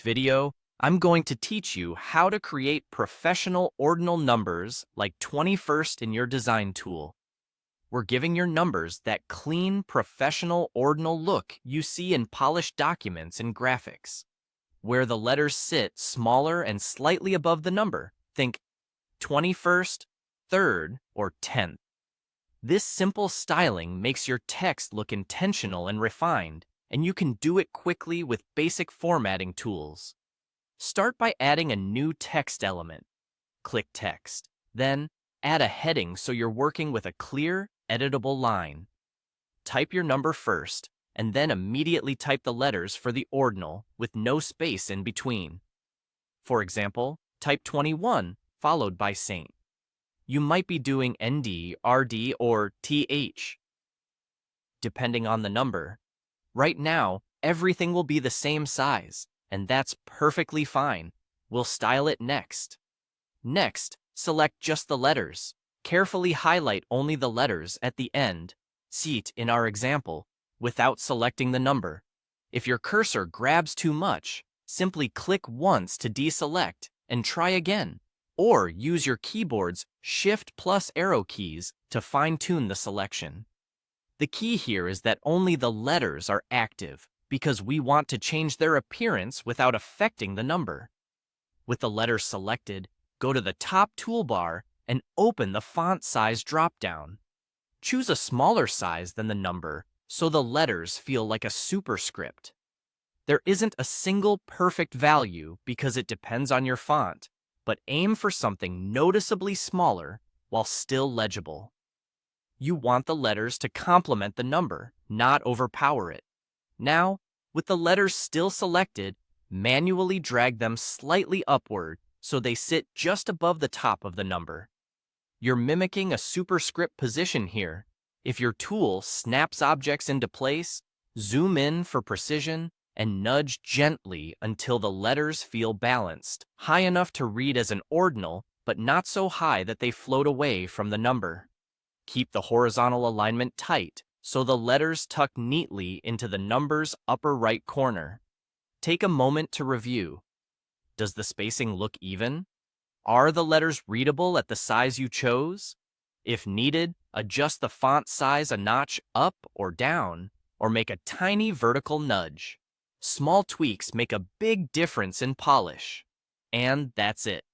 Video, I'm going to teach you how to create professional ordinal numbers like 21st in your design tool. We're giving your numbers that clean, professional ordinal look you see in polished documents and graphics, where the letters sit smaller and slightly above the number. Think 21st, 3rd, or 10th. This simple styling makes your text look intentional and refined, and you can do it quickly with basic formatting tools. Start by adding a new text element. Click Text. Then, add a heading so you're working with a clear, editable line. Type your number first, and then immediately type the letters for the ordinal with no space in between. For example, type 21 followed by Saint. You might be doing ND, RD, or TH, depending on the number. Right now, everything will be the same size, and that's perfectly fine. We'll style it next. Next, select just the letters. Carefully highlight only the letters at the end, seat in our example, without selecting the number. If your cursor grabs too much, simply click once to deselect and try again, or use your keyboard's Shift plus arrow keys to fine-tune the selection. The key here is that only the letters are active, because we want to change their appearance without affecting the number. With the letters selected, go to the top toolbar and open the font size dropdown. Choose a smaller size than the number so the letters feel like a superscript. There isn't a single perfect value because it depends on your font, but aim for something noticeably smaller while still legible. You want the letters to complement the number, not overpower it. Now, with the letters still selected, manually drag them slightly upward so they sit just above the top of the number. You're mimicking a superscript position here. If your tool snaps objects into place, zoom in for precision and nudge gently until the letters feel balanced, high enough to read as an ordinal, but not so high that they float away from the number. Keep the horizontal alignment tight so the letters tuck neatly into the number's upper right corner. Take a moment to review. Does the spacing look even? Are the letters readable at the size you chose? If needed, adjust the font size a notch up or down, or make a tiny vertical nudge. Small tweaks make a big difference in polish. And that's it.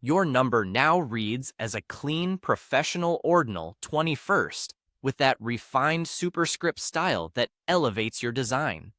Your number now reads as a clean, professional ordinal 21st with that refined superscript style that elevates your design.